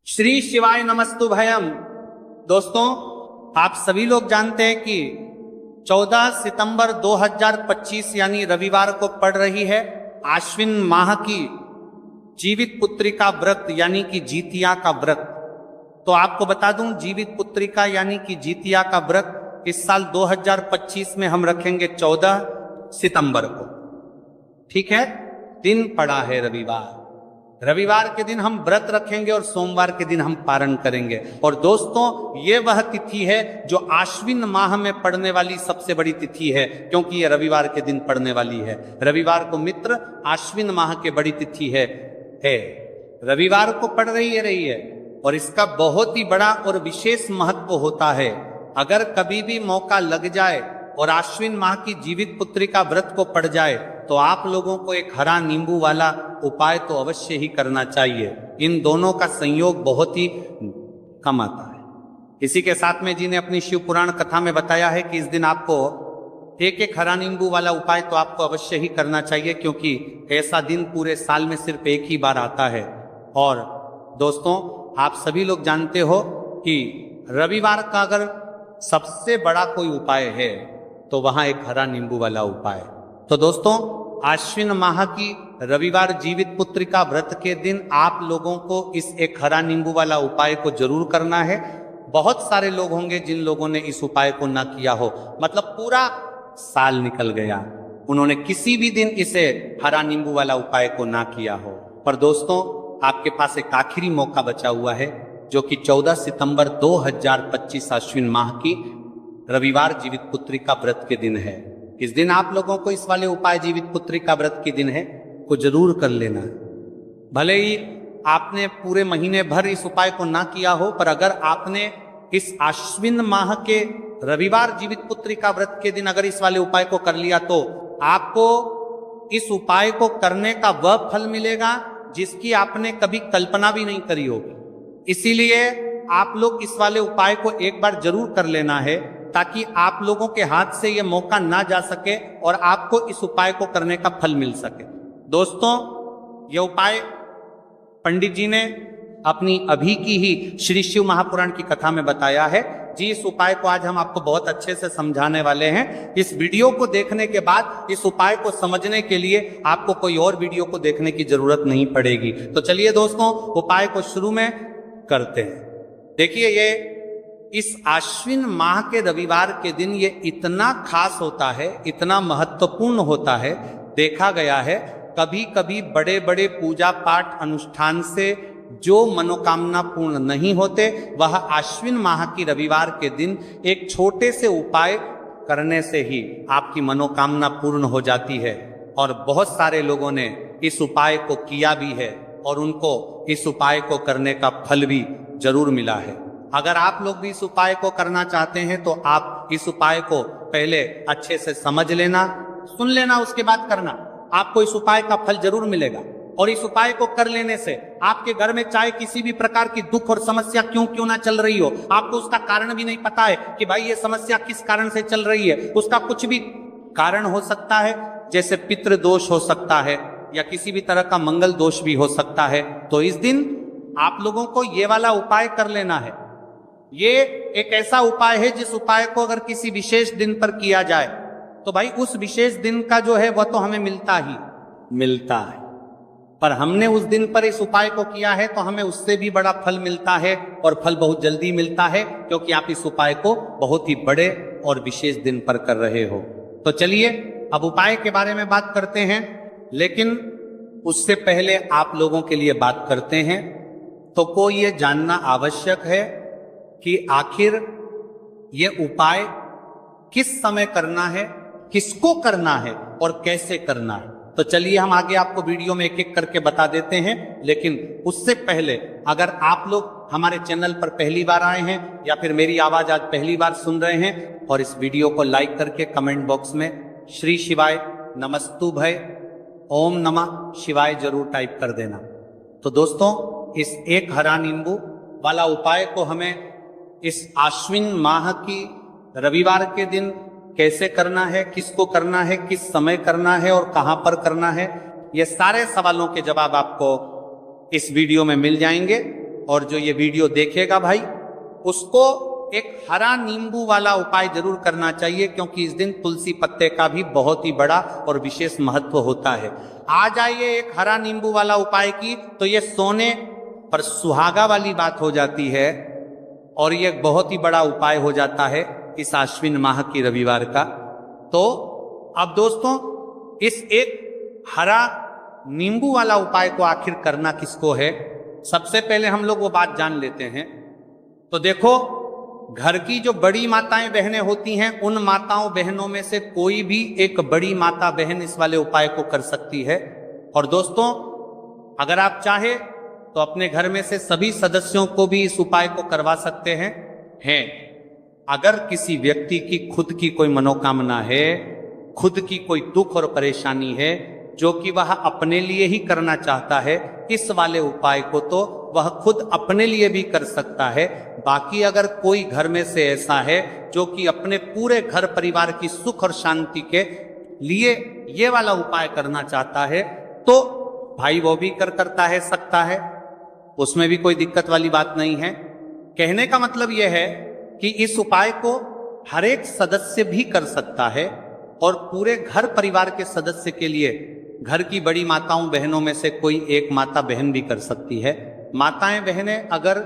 श्री शिवाय नमस्तु भयम। दोस्तों, आप सभी लोग जानते हैं कि 14 सितंबर 2025 यानी रविवार को पड़ रही है आश्विन माह की जीवित पुत्रिका व्रत यानी कि जीतिया का व्रत। तो आपको बता दूं, जीवित पुत्रिका यानी कि जीतिया का व्रत इस साल 2025 में हम रखेंगे 14 सितंबर को। ठीक है, दिन पड़ा है रविवार। रविवार के दिन हम व्रत रखेंगे और सोमवार के दिन हम पारण करेंगे। और दोस्तों, ये वह तिथि है जो आश्विन माह में पड़ने वाली सबसे बड़ी तिथि है, क्योंकि ये रविवार के दिन पड़ने वाली है। रविवार को मित्र आश्विन माह के बड़ी तिथि है। रविवार को पड़ रही है और इसका बहुत ही बड़ा और विशेष महत्व होता है। अगर कभी भी मौका लग जाए और आश्विन माह की जीवित पुत्रिका व्रत को पड़ जाए तो आप लोगों को एक हरा नींबू वाला उपाय तो अवश्य ही करना चाहिए। इन दोनों का संयोग बहुत ही कम आता है। इसी के साथ में जी ने अपनी शिव पुराण कथा में बताया है कि इस दिन आपको एक एक हरा नींबू वाला उपाय तो आपको अवश्य ही करना चाहिए, क्योंकि ऐसा दिन पूरे साल में सिर्फ एक ही बार आता है। और दोस्तों, आप सभी लोग जानते हो कि रविवार का अगर सबसे बड़ा कोई उपाय है तो वहां एक हरा नींबू वाला उपाय। तो दोस्तों, आश्विन माह की रविवार जीवित पुत्रिका व्रत के दिन आप लोगों को इस एक हरा नींबू वाला उपाय को जरूर करना है। बहुत सारे लोग होंगे जिन लोगों ने इस उपाय को ना किया हो, मतलब पूरा साल निकल गया, उन्होंने किसी भी दिन इसे हरा नींबू वाला उपाय को ना किया हो। पर दोस्तों, आपके पास एक आखिरी मौका बचा हुआ है, जो कि 14 सितंबर 2025 आश्विन माह की रविवार जीवित पुत्रिका व्रत के दिन है। इस दिन आप लोगों को इस वाले उपाय जीवित पुत्रिका व्रत के दिन है को जरूर कर लेना। भले ही आपने पूरे महीने भर इस उपाय को ना किया हो, पर अगर आपने इस आश्विन माह के रविवार जीवित पुत्रिका व्रत के दिन अगर इस वाले उपाय को कर लिया तो आपको इस उपाय को करने का वह फल मिलेगा जिसकी आपने कभी कल्पना भी नहीं करी होगी। इसीलिए आप लोग इस वाले उपाय को एक बार जरूर कर लेना है, ताकि आप लोगों के हाथ से यह मौका ना जा सके और आपको इस उपाय को करने का फल मिल सके। दोस्तों, यह उपाय पंडित जी ने अपनी अभी की ही श्री शिव महापुराण की कथा में बताया है। जी, इस उपाय को आज हम आपको बहुत अच्छे से समझाने वाले हैं। इस वीडियो को देखने के बाद इस उपाय को समझने के लिए आपको कोई और वीडियो को देखने की जरूरत नहीं पड़ेगी। तो चलिए दोस्तों, उपाय को शुरू में करते हैं। देखिए, ये इस आश्विन माह के रविवार के दिन ये इतना खास होता है, इतना महत्वपूर्ण होता है। देखा गया है कभी कभी बड़े बड़े पूजा पाठ अनुष्ठान से जो मनोकामना पूर्ण नहीं होते, वह आश्विन माह की रविवार के दिन एक छोटे से उपाय करने से ही आपकी मनोकामना पूर्ण हो जाती है। और बहुत सारे लोगों ने इस उपाय को किया भी है और उनको इस उपाय को करने का फल भी जरूर मिला है। अगर आप लोग भी इस उपाय को करना चाहते हैं तो आप इस उपाय को पहले अच्छे से समझ लेना, सुन लेना, उसके बाद करना। आपको इस उपाय का फल जरूर मिलेगा। और इस उपाय को कर लेने से आपके घर में चाहे किसी भी प्रकार की दुख और समस्या क्यों ना चल रही हो, आपको उसका कारण भी नहीं पता है कि भाई ये समस्या किस कारण से चल रही है, उसका कुछ भी कारण हो सकता है, जैसे पितृ दोष हो सकता है या किसी भी तरह का मंगल दोष भी हो सकता है। तो इस दिन आप लोगों को ये वाला उपाय कर लेना है। ये एक ऐसा उपाय है जिस उपाय को अगर किसी विशेष दिन पर किया जाए तो भाई उस विशेष दिन का जो है वह तो हमें मिलता ही मिलता है। पर हमने उस दिन पर इस उपाय को किया है तो हमें उससे भी बड़ा फल मिलता है, और फल बहुत जल्दी मिलता है, क्योंकि आप इस उपाय को बहुत ही बड़े और विशेष दिन पर कर रहे हो। तो चलिए अब उपाय के बारे में बात करते हैं, लेकिन उससे पहले आप लोगों के लिए बात करते हैं तो को ये जानना आवश्यक है कि आखिर ये उपाय किस समय करना है, किसको करना है और कैसे करना है। तो चलिए हम आगे आपको वीडियो में एक एक करके बता देते हैं। लेकिन उससे पहले अगर आप लोग हमारे चैनल पर पहली बार आए हैं या फिर मेरी आवाज आज पहली बार सुन रहे हैं, और इस वीडियो को लाइक करके कमेंट बॉक्स में श्री शिवाय नमस्तु भय ओम नमः शिवाय जरूर टाइप कर देना। तो दोस्तों, इस एक हरा नींबू वाला उपाय को हमें इस आश्विन माह की रविवार के दिन कैसे करना है, किसको करना है, किस समय करना है और कहां पर करना है, ये सारे सवालों के जवाब आपको इस वीडियो में मिल जाएंगे। और जो ये वीडियो देखेगा भाई, उसको एक हरा नींबू वाला उपाय जरूर करना चाहिए, क्योंकि इस दिन तुलसी पत्ते का भी बहुत ही बड़ा और विशेष महत्व होता है। आ जाइए एक हरा नींबू वाला उपाय की, तो ये सोने पर सुहागा वाली बात हो जाती है और ये बहुत ही बड़ा उपाय हो जाता है इस आश्विन माह की रविवार का। तो अब दोस्तों, इस एक हरा नींबू वाला उपाय को आखिर करना किसको है, सबसे पहले हम लोग वो बात जान लेते हैं। तो देखो, घर की जो बड़ी माताएं बहनें होती हैं, उन माताओं बहनों में से कोई भी एक बड़ी माता बहन इस वाले उपाय को कर सकती है। और दोस्तों, अगर आप चाहे तो अपने घर में से सभी सदस्यों को भी इस उपाय को करवा सकते हैं। अगर किसी व्यक्ति की खुद की कोई मनोकामना है, खुद की कोई दुख और परेशानी है जो कि वह अपने लिए ही करना चाहता है, इस वाले उपाय को तो वह खुद अपने लिए भी कर सकता है। बाकी अगर कोई घर में से ऐसा है जो कि अपने पूरे घर परिवार की सुख और शांति के लिए ये वाला उपाय करना चाहता है, तो भाई वो भी करता है, सकता है, उसमें भी कोई दिक्कत वाली बात नहीं है। कहने का मतलब यह है कि इस उपाय को हर एक सदस्य भी कर सकता है और पूरे घर परिवार के सदस्य के लिए घर की बड़ी माताओं बहनों में से कोई एक माता बहन भी कर सकती है। माताएं बहनें अगर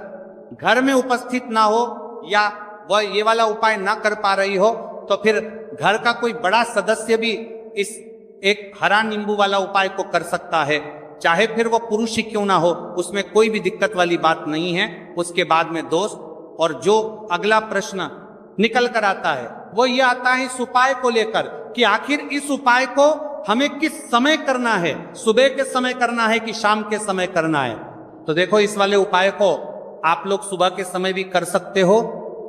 घर में उपस्थित ना हो या वह ये वाला उपाय ना कर पा रही हो, तो फिर घर का कोई बड़ा सदस्य भी इस एक हरा नींबू वाला उपाय को कर सकता है, चाहे फिर वो पुरुष ही क्यों ना हो, उसमें कोई भी दिक्कत वाली बात नहीं है। उसके बाद में दोस्त, और जो अगला प्रश्न निकल कर आता है वो ये आता है इस उपाय को लेकर कि आखिर इस उपाय को हमें किस समय करना है, सुबह के समय करना है कि शाम के समय करना है। तो देखो, इस वाले उपाय को आप लोग सुबह के समय भी कर सकते हो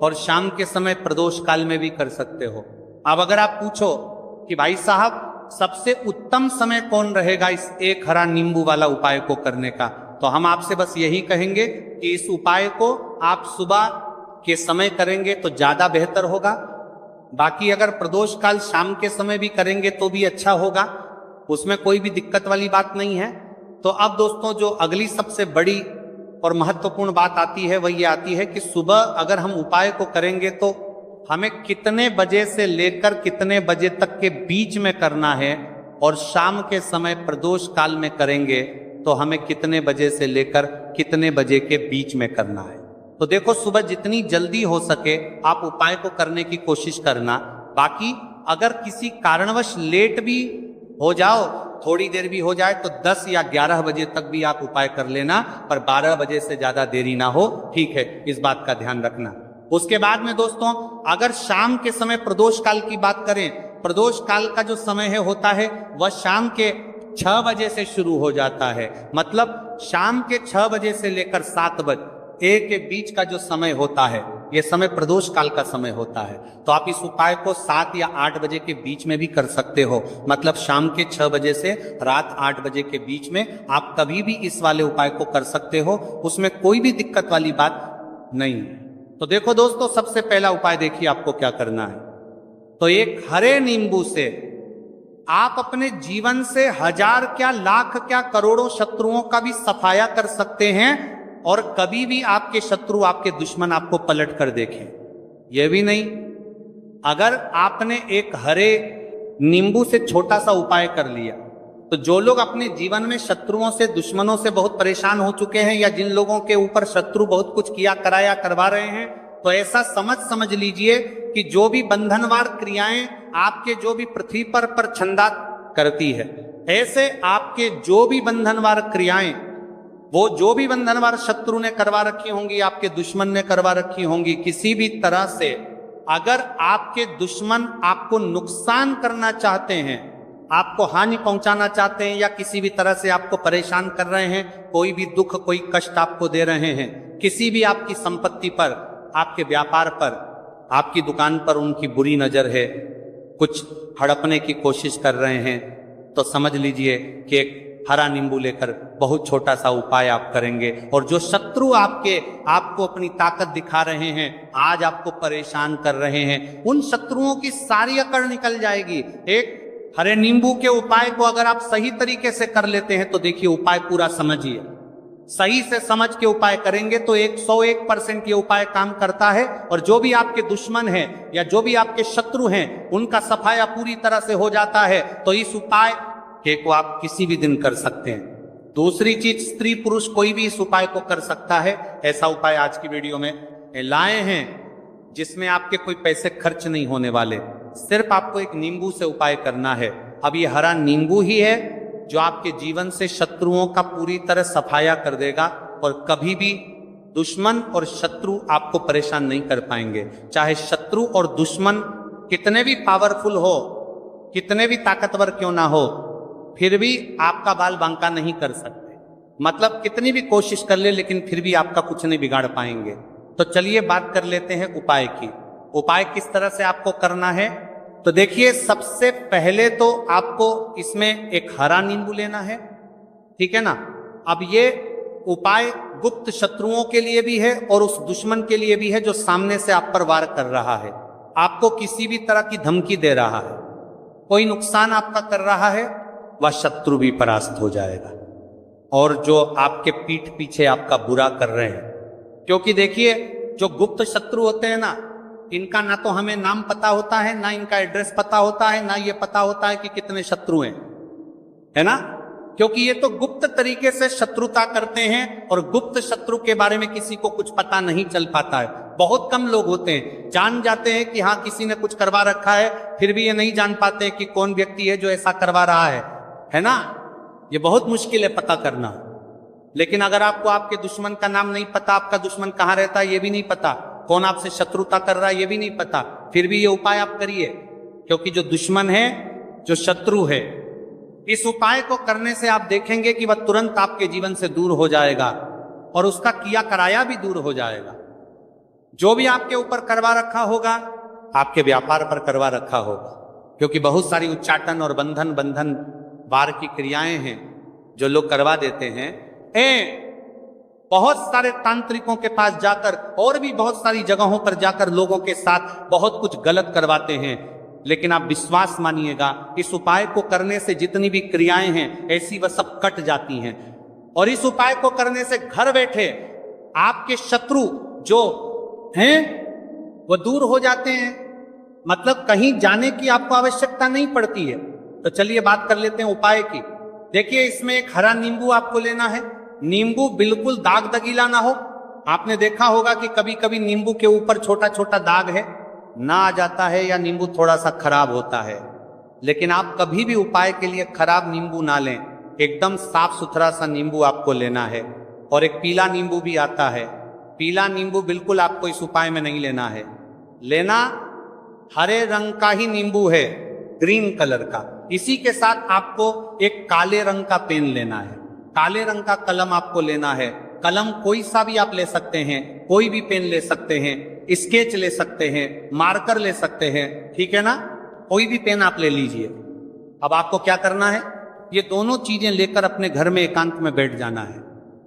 और शाम के समय प्रदोष काल में भी कर सकते हो। अब अगर आप पूछो कि भाई साहब सबसे उत्तम समय कौन रहेगा इस एक हरा नींबू वाला उपाय को करने का, तो हम आपसे बस यही कहेंगे कि इस उपाय को आप सुबह के समय करेंगे तो ज्यादा बेहतर होगा। बाकी अगर प्रदोष काल शाम के समय भी करेंगे तो भी अच्छा होगा, उसमें कोई भी दिक्कत वाली बात नहीं है। तो अब दोस्तों, जो अगली सबसे बड़ी और महत्वपूर्ण बात आती है वह ये आती है कि सुबह अगर हम उपाय को करेंगे तो हमें कितने बजे से लेकर कितने बजे तक के बीच में करना है, और शाम के समय प्रदोष काल में करेंगे तो हमें कितने बजे से लेकर कितने बजे के बीच में करना है। तो देखो, सुबह जितनी जल्दी हो सके आप उपाय को करने की कोशिश करना। बाकी अगर किसी कारणवश लेट भी हो जाओ, थोड़ी देर भी हो जाए, तो 10 या 11 बजे तक भी आप उपाय कर लेना, पर 12 बजे से ज्यादा देरी ना हो, ठीक है, इस बात का ध्यान रखना। उसके बाद में दोस्तों, अगर शाम के समय प्रदोष काल की बात करें, प्रदोष काल का जो समय है होता है वह शाम के 6 बजे से शुरू हो जाता है। मतलब शाम के 6 बजे से लेकर 7 बजे के बीच का जो समय होता है, यह समय प्रदोष काल का समय होता है। तो आप इस उपाय को 7 या 8 बजे के बीच में भी कर सकते हो। मतलब शाम के 6 बजे से रात 8 बजे के बीच में आप कभी भी इस वाले उपाय को कर सकते हो, उसमें कोई भी दिक्कत वाली बात नहीं है। तो देखो दोस्तों, सबसे पहला उपाय देखिए आपको क्या करना है। तो एक हरे नींबू से आप अपने जीवन से 1000 क्या लाख क्या करोड़ों शत्रुओं का भी सफाया कर सकते हैं, और कभी भी आपके शत्रु आपके दुश्मन आपको पलट कर देखें। यह भी नहीं, अगर आपने एक हरे नींबू से छोटा सा उपाय कर लिया, तो जो लोग अपने जीवन में शत्रुओं से दुश्मनों से बहुत परेशान हो चुके हैं, या जिन लोगों के ऊपर शत्रु बहुत कुछ किया कराया करवा रहे हैं, तो ऐसा समझ लीजिए कि जो भी बंधनवार क्रियाएं आपके जो भी पृथ्वी पर छंदा करती है, ऐसे आपके जो भी बंधनवार क्रियाएं, वो जो भी बंधनवार शत्रु ने करवा रखी होंगी, आपके दुश्मन ने करवा रखी होंगी, किसी भी तरह से अगर आपके दुश्मन आपको नुकसान करना चाहते हैं, आपको हानि पहुंचाना चाहते हैं, या किसी भी तरह से आपको परेशान कर रहे हैं, कोई भी दुख कोई कष्ट आपको दे रहे हैं, किसी भी आपकी संपत्ति पर, आपके व्यापार पर, आपकी दुकान पर उनकी बुरी नजर है, कुछ हड़पने की कोशिश कर रहे हैं, तो समझ लीजिए कि एक हरा नींबू लेकर बहुत छोटा सा उपाय आप करेंगे, और जो शत्रु आपको अपनी ताकत दिखा रहे हैं, आज आपको परेशान कर रहे हैं, उन शत्रुओं की सारी अकड़ निकल जाएगी। एक हरे नींबू के उपाय को अगर आप सही तरीके से कर लेते हैं तो देखिए उपाय पूरा समझिए, सही से समझ के उपाय करेंगे तो 101% ये उपाय काम करता है। और जो भी आपके दुश्मन हैं या जो भी आपके शत्रु हैं उनका सफाया पूरी तरह से हो जाता है। तो इस उपाय को आप किसी भी दिन कर सकते हैं। दूसरी चीज, स्त्री पुरुष कोई भी इस उपाय को कर सकता है। ऐसा उपाय आज की वीडियो में लाए हैं जिसमें आपके कोई पैसे खर्च नहीं होने वाले। सिर्फ आपको एक नींबू से उपाय करना है। अब ये हरा नींबू ही है जो आपके जीवन से शत्रुओं का पूरी तरह सफाया कर देगा और कभी भी दुश्मन और शत्रु आपको परेशान नहीं कर पाएंगे। चाहे शत्रु और दुश्मन कितने भी पावरफुल हो, कितने भी ताकतवर क्यों ना हो, फिर भी आपका बाल बांका नहीं कर सकते। मतलब कितनी भी कोशिश कर ले लेकिन फिर भी आपका कुछ नहीं बिगाड़ पाएंगे। तो चलिए बात कर लेते हैं उपाय की। उपाय किस तरह से आपको करना है तो देखिए, सबसे पहले तो आपको इसमें एक हरा नींबू लेना है, ठीक है ना। अब ये उपाय गुप्त शत्रुओं के लिए भी है और उस दुश्मन के लिए भी है जो सामने से आप पर वार कर रहा है, आपको किसी भी तरह की धमकी दे रहा है, कोई नुकसान आपका कर रहा है, वह शत्रु भी परास्त हो जाएगा। और जो आपके पीठ पीछे आपका बुरा कर रहे हैं, क्योंकि देखिए जो गुप्त शत्रु होते हैं ना, इनका ना तो हमें नाम पता होता है, ना इनका एड्रेस पता होता है, ना ये पता होता है कि कितने शत्रु हैं, है ना। क्योंकि ये तो गुप्त तरीके से शत्रुता करते हैं और गुप्त शत्रु के बारे में किसी को कुछ पता नहीं चल पाता है। बहुत कम लोग होते हैं, जान जाते हैं कि हाँ किसी ने कुछ करवा रखा है, फिर भी ये नहीं जान पाते कि कौन व्यक्ति है जो ऐसा करवा रहा है ना। ये बहुत मुश्किल है पता करना। लेकिन अगर आपको आपके दुश्मन का नाम नहीं पता, आपका दुश्मन कहाँ रहता है ये भी नहीं पता, कौन आपसे शत्रुता कर रहा है ये भी नहीं पता, फिर भी ये उपाय आप करिए। क्योंकि जो दुश्मन है, जो शत्रु है, इस उपाय को करने से आप देखेंगे कि वह तुरंत आपके जीवन से दूर हो जाएगा और उसका किया कराया भी दूर हो जाएगा। जो भी आपके ऊपर करवा रखा होगा, आपके व्यापार पर करवा रखा होगा, क्योंकि बहुत सारी उच्चाटन और बंधन वार की क्रियाएं हैं जो लोग करवा देते हैं। बहुत सारे तांत्रिकों के पास जाकर और भी बहुत सारी जगहों पर जाकर लोगों के साथ बहुत कुछ गलत करवाते हैं। लेकिन आप विश्वास मानिएगा, इस उपाय को करने से जितनी भी क्रियाएं हैं ऐसी वह सब कट जाती हैं। और इस उपाय को करने से घर बैठे आपके शत्रु जो हैं वो दूर हो जाते हैं। मतलब कहीं जाने की आपको आवश्यकता नहीं पड़ती है। तो चलिए बात कर लेते हैं उपाय की। देखिए, इसमें एक हरा नींबू आपको लेना है। नींबू बिल्कुल दाग दगीला ना हो। आपने देखा होगा कि कभी कभी नींबू के ऊपर छोटा छोटा दाग है ना आ जाता है, या नींबू थोड़ा सा खराब होता है। लेकिन आप कभी भी उपाय के लिए खराब नींबू ना लें, एकदम साफ सुथरा सा नींबू आपको लेना है। और एक पीला नींबू भी आता है, पीला नींबू बिल्कुल आपको इस उपाय में नहीं लेना है। लेना हरे रंग का ही नींबू है, ग्रीन कलर का। इसी के साथ आपको एक काले रंग का पेन लेना है, काले रंग का कलम आपको लेना है। कलम कोई सा भी आप ले सकते हैं, कोई भी पेन ले सकते हैं, स्केच ले सकते हैं, मार्कर ले सकते हैं, ठीक है ना। कोई भी पेन आप ले लीजिए। अब आपको क्या करना है, ये दोनों चीजें लेकर अपने घर में एकांत में बैठ जाना है,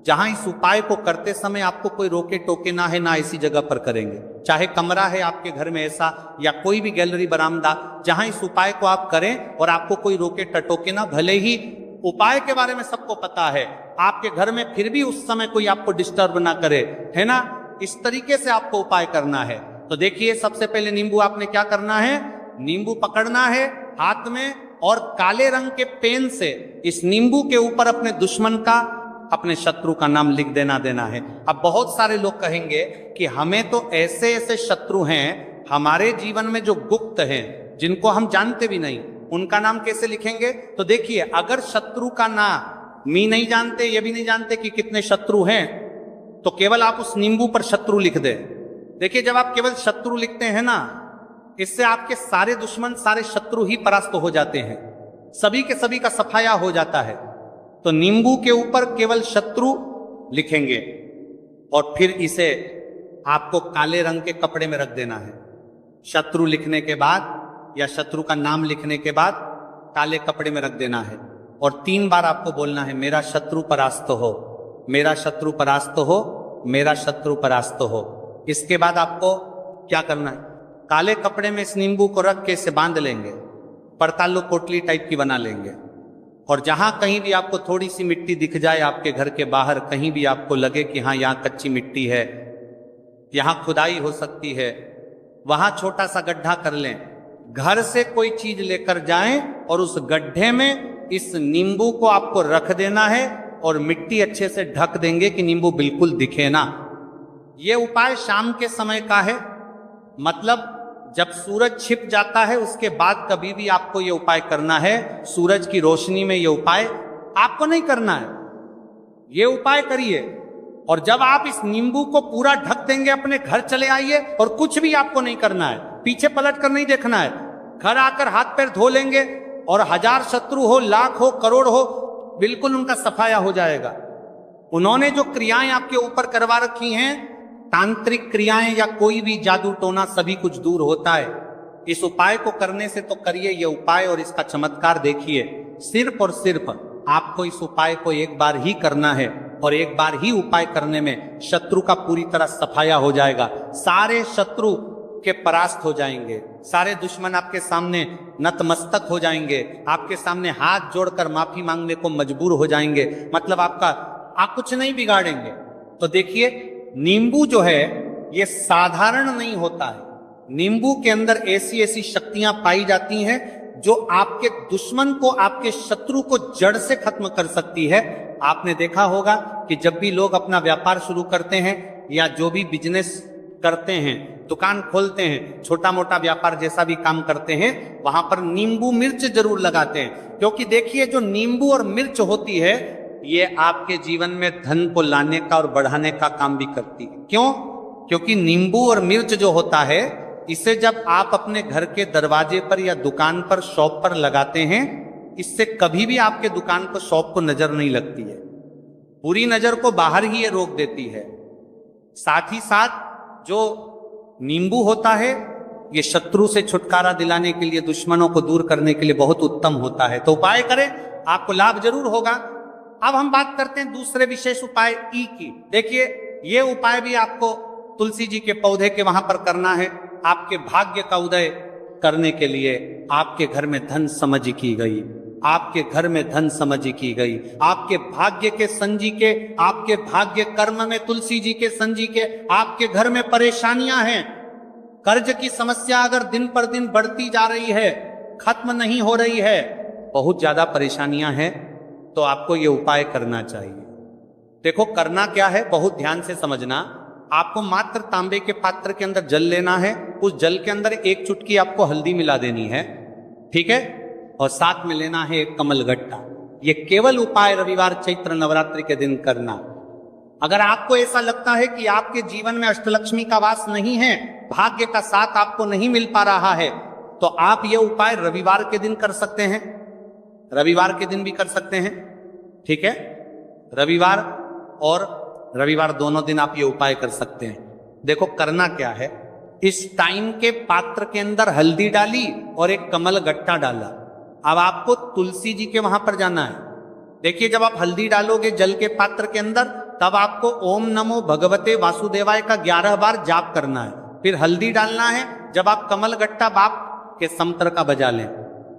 जहां इस उपाय को करते समय आपको कोई रोके टोके ना है, ना ऐसी जगह पर करेंगे। चाहे कमरा है आपके घर में ऐसा, या कोई भी गैलरी बरामदा, जहां इस उपाय को आप करें और आपको कोई रोके टटोके ना। भले ही उपाय के बारे में सबको पता है आपके घर में, फिर भी उस समय कोई आपको डिस्टर्ब ना करे, है ना। इस तरीके से आपको उपाय करना है। तो देखिए, सबसे पहले नींबू आपने क्या करना है, नींबू पकड़ना है हाथ में और काले रंग के पेन से इस नींबू के ऊपर अपने दुश्मन का, अपने शत्रु का नाम लिख देना है। अब बहुत सारे लोग कहेंगे कि हमें तो ऐसे ऐसे शत्रु हैं हमारे जीवन में जो गुप्त हैं, जिनको हम जानते भी नहीं, उनका नाम कैसे लिखेंगे। तो देखिए, अगर शत्रु का नाम नहीं जानते, ये भी नहीं जानते कि कितने शत्रु हैं, तो केवल आप उस नींबू पर शत्रु लिख दे। देखिए, जब आप केवल शत्रु लिखते हैं ना, इससे आपके सारे दुश्मन, सारे शत्रु ही परास्त हो जाते हैं, सभी के सभी का सफाया हो जाता है। तो नींबू के ऊपर केवल शत्रु लिखेंगे और फिर इसे आपको काले रंग के कपड़े में रख देना है। शत्रु लिखने के बाद या शत्रु का नाम लिखने के बाद काले कपड़े में रख देना है और 3 बार आपको बोलना है, मेरा शत्रु परास्त हो, मेरा शत्रु परास्त हो, मेरा शत्रु परास्त हो। इसके बाद आपको क्या करना है, काले कपड़े में इस नींबू को रख के इसे बांध लेंगे, परतालू पोटली टाइप की बना लेंगे और जहां कहीं भी आपको थोड़ी सी मिट्टी दिख जाए आपके घर के बाहर, कहीं भी आपको लगे कि हाँ यहाँ कच्ची मिट्टी है, यहाँ खुदाई हो सकती है, वहां छोटा सा गड्ढा कर लें। घर से कोई चीज लेकर जाएं और उस गड्ढे में इस नींबू को आपको रख देना है और मिट्टी अच्छे से ढक देंगे कि नींबू बिल्कुल दिखे ना। यह उपाय शाम के समय का है, मतलब जब सूरज छिप जाता है उसके बाद कभी भी आपको यह उपाय करना है। सूरज की रोशनी में यह उपाय आपको नहीं करना है, यह उपाय करिए। और जब आप इस नींबू को पूरा ढक देंगे अपने घर चले आइए और कुछ भी आपको नहीं करना है, पीछे पलट कर नहीं देखना है। घर आकर हाथ पैर धो लेंगे और 1000 शत्रु हो, लाख हो, करोड़ हो, बिल्कुल उनका सफाया हो जाएगा। उन्होंने जो क्रियाएं आपके ऊपर करवा रखी हैं, तांत्रिक क्रियाएं या कोई भी जादू टोना, सभी कुछ दूर होता है। इस उपाय को करने से तो करिए ये उपाय और इसका चमत्कार देखिए। सिर्फ और सिर्फ आपको इस उपाय को एक बार ही करना है और एक बार ही उपाय करने में शत्रु का पूरी तरह सफाया हो जाएगा। सारे शत्रु के परास्त हो जाएंगे, सारे दुश्मन आपके सामने नतमस्तक हो जाएंगे, आपके सामने हाथ जोड़कर माफी मांगने को मजबूर हो जाएंगे। मतलब आप कुछ नहीं बिगाड़ेंगे। तो देखिए, नींबू जो है ये साधारण नहीं होता है। नींबू के अंदर ऐसी ऐसी शक्तियां पाई जाती हैं जो आपके दुश्मन को, आपके शत्रु को जड़ से खत्म कर सकती है। आपने देखा होगा कि जब भी लोग अपना व्यापार शुरू करते हैं या जो भी बिजनेस करते हैं, दुकान खोलते हैं, छोटा मोटा व्यापार जैसा भी काम करते हैं, वहां पर नींबू मिर्च जरूर लगाते हैं। क्योंकि देखिए, जो नींबू और मिर्च होती है ये आपके जीवन में धन को लाने का और बढ़ाने का काम भी करती है। क्यों? क्योंकि नींबू और मिर्च जो होता है, इसे जब आप अपने घर के दरवाजे पर या दुकान पर, शॉप पर लगाते हैं, इससे कभी भी आपके दुकान को, शॉप को नजर नहीं लगती है। पूरी नजर को बाहर ही ये रोक देती है। साथ ही साथ जो नींबू होता है ये शत्रु से छुटकारा दिलाने के लिए, दुश्मनों को दूर करने के लिए बहुत उत्तम होता है। तो उपाय करें, आपको लाभ जरूर होगा। अब हम बात करते हैं दूसरे विशेष उपाय ई की। देखिए, ये उपाय भी आपको तुलसी जी के पौधे के वहां पर करना है। आपके भाग्य का उदय करने के लिए आपके घर में धन समझ की गई, आपके घर में धन समझ की गई, आपके भाग्य के संजी के, आपके भाग्य कर्म में तुलसी जी के संजी के, आपके घर में परेशानियां हैं, कर्ज की समस्या अगर दिन पर दिन बढ़ती जा रही है, खत्म नहीं हो रही है, बहुत ज्यादा परेशानियां हैं, तो आपको ये उपाय करना चाहिए। देखो करना क्या है, बहुत ध्यान से समझना। आपको मात्र तांबे के पात्र के अंदर जल लेना है, उस जल के अंदर 1 चुटकी आपको हल्दी मिला देनी है, ठीक है, और साथ में लेना है एक कमलगट्टा। ये केवल उपाय रविवार चैत्र नवरात्रि के दिन करना। अगर आपको ऐसा लगता है कि आपके जीवन में अष्टलक्ष्मी का वास नहीं है, भाग्य का साथ आपको नहीं मिल पा रहा है, तो आप ये उपाय रविवार के दिन कर सकते हैं, रविवार के दिन भी कर सकते हैं, ठीक है। रविवार और रविवार दोनों दिन आप ये उपाय कर सकते हैं। देखो करना क्या है, इस टाइम के पात्र के अंदर हल्दी डाली और एक कमल गट्टा डाला। अब आपको तुलसी जी के वहां पर जाना है। देखिए, जब आप हल्दी डालोगे जल के पात्र के अंदर, तब आपको ओम नमो भगवते वासुदेवाय का 11 बार जाप करना है। फिर हल्दी डालना है। जब आप कमल गट्टा बाप के समतर का बजा लें,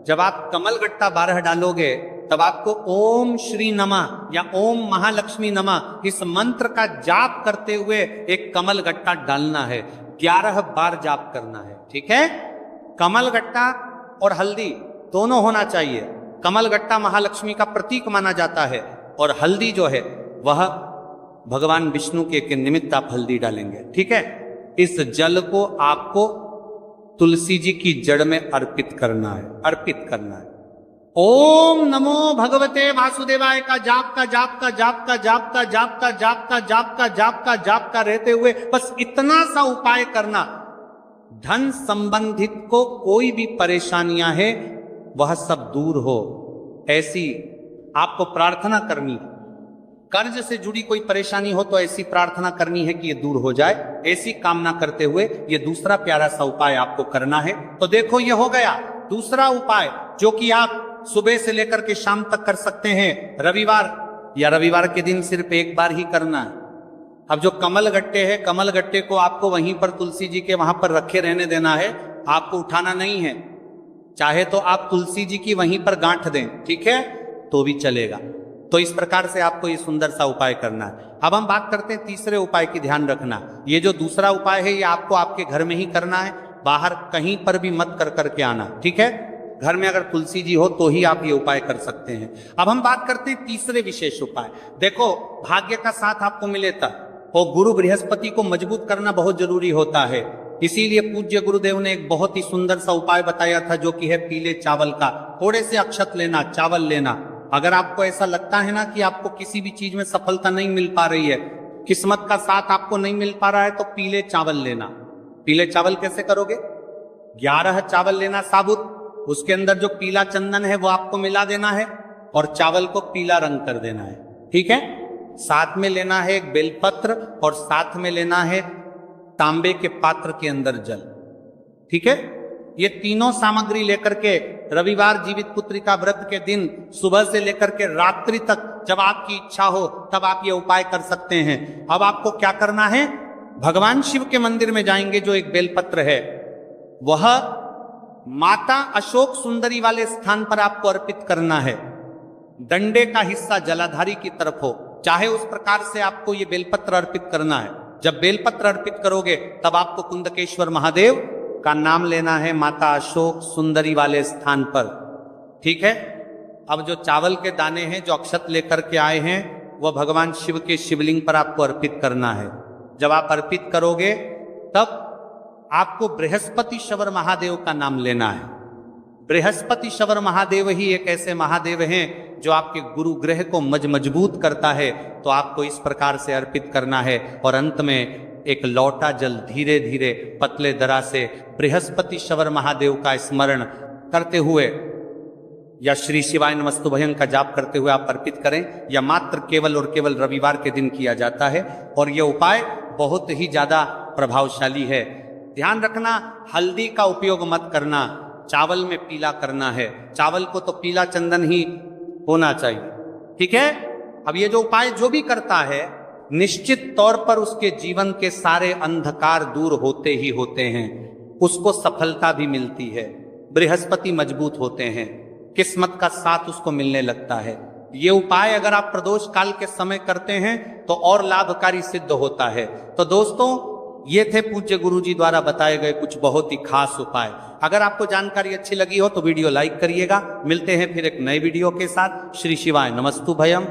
जब आप कमल गट्टा 12 डालोगे, तब आपको ओम श्री नमः या ओम महालक्ष्मी नमः इस मंत्र का जाप करते हुए एक कमल गट्टा डालना है। 11 बार जाप करना है, ठीक है। कमल गट्टा और हल्दी दोनों होना चाहिए। कमल गट्टा महालक्ष्मी का प्रतीक माना जाता है और हल्दी जो है वह भगवान विष्णु के निमित्त आप हल्दी डालेंगे, ठीक है। इस जल को आपको तुलसी जी की जड़ में अर्पित करना है, अर्पित करना है। ओम नमो भगवते वासुदेवाय का जाप का जाप का जाप का जाप का जाप का जाप का जाप का जाप का जाप का रहते हुए बस इतना सा उपाय करना। धन संबंधित को कोई भी परेशानियां है वह सब दूर हो, ऐसी आपको प्रार्थना करनी। कर्ज से जुड़ी कोई परेशानी हो तो ऐसी प्रार्थना करनी है कि ये दूर हो जाए। ऐसी कामना करते हुए ये दूसरा प्यारा सा उपाय आपको करना है। तो देखो, ये हो गया दूसरा उपाय जो कि आप सुबह से लेकर के शाम तक कर सकते हैं। रविवार या रविवार के दिन सिर्फ एक बार ही करना है। अब जो कमल गट्टे हैं, कमल गट्टे को आपको वहीं पर तुलसी जी के वहां पर रखे रहने देना है, आपको उठाना नहीं है। चाहे तो आप तुलसी जी की वहीं पर गांठ दें, ठीक है, तो भी चलेगा। तो इस प्रकार से आपको ये सुंदर सा उपाय करना है। अब हम बात करते हैं तीसरे उपाय की। ध्यान रखना, ये जो दूसरा उपाय है ये आपको आपके घर में ही करना है, बाहर कहीं पर भी मत कर करके आना, ठीक है। घर में अगर तुलसी जी हो तो ही आप ये उपाय कर सकते हैं। अब हम बात करते हैं तीसरे विशेष उपाय। देखो, भाग्य का साथ आपको मिले तब, और गुरु बृहस्पति को मजबूत करना बहुत जरूरी होता है। इसीलिए पूज्य गुरुदेव ने एक बहुत ही सुंदर सा उपाय बताया था, जो कि है पीले चावल का। थोड़े से अक्षत लेना, चावल लेना। अगर आपको ऐसा लगता है ना कि आपको किसी भी चीज में सफलता नहीं मिल पा रही है, किस्मत का साथ आपको नहीं मिल पा रहा है, तो पीले चावल लेना। पीले चावल कैसे करोगे? 11 चावल लेना साबुत, उसके अंदर जो पीला चंदन है वो आपको मिला देना है और चावल को पीला रंग कर देना है, ठीक है। साथ में लेना है एक बेलपत्र और साथ में लेना है तांबे के पात्र के अंदर जल, ठीक है। ये तीनों सामग्री लेकर के रविवार जीवित पुत्रिका व्रत के दिन सुबह से लेकर के रात्रि तक, जब आपकी इच्छा हो तब आप ये उपाय कर सकते हैं। अब आपको क्या करना है? भगवान शिव के मंदिर में जाएंगे, जो एक बेलपत्र है वह माता अशोक सुंदरी वाले स्थान पर आपको अर्पित करना है। डंडे का हिस्सा जलाधारी की तरफ हो, चाहे उस प्रकार से आपको ये बेलपत्र अर्पित करना है। जब बेलपत्र अर्पित करोगे तब आपको कुंदकेश्वर महादेव का नाम लेना है माता अशोक सुंदरी वाले स्थान पर, ठीक है। अब जो चावल के दाने हैं, जो अक्षत लेकर के आए हैं, वह भगवान शिव के शिवलिंग पर आपको अर्पित करना है। जब आप अर्पित करोगे तब आपको बृहस्पति शवर महादेव का नाम लेना है। बृहस्पति शवर महादेव ही एक ऐसे महादेव हैं जो आपके गुरु ग्रह को मजबूत करता है। तो आपको इस प्रकार से अर्पित करना है और अंत में एक लौटा जल धीरे धीरे पतले दरा से बृहस्पति शवर महादेव का स्मरण करते हुए या श्री शिवाय नमस्तुभयं का जाप करते हुए आप अर्पित करें। या मात्र केवल और केवल रविवार के दिन किया जाता है और यह उपाय बहुत ही ज्यादा प्रभावशाली है। ध्यान रखना, हल्दी का उपयोग मत करना, चावल में पीला करना है। चावल को तो पीला चंदन ही होना चाहिए, ठीक है। अब ये जो उपाय जो भी करता है, निश्चित तौर पर उसके जीवन के सारे अंधकार दूर होते ही होते हैं, उसको सफलता भी मिलती है, बृहस्पति मजबूत होते हैं, किस्मत का साथ उसको मिलने लगता है। ये उपाय अगर आप प्रदोष काल के समय करते हैं तो और लाभकारी सिद्ध होता है। तो दोस्तों, ये थे पूज्य गुरु जी द्वारा बताए गए कुछ बहुत ही खास उपाय। अगर आपको जानकारी अच्छी लगी हो तो वीडियो लाइक करिएगा। मिलते हैं फिर एक नए वीडियो के साथ। श्री शिवाय नमस्तुभयम।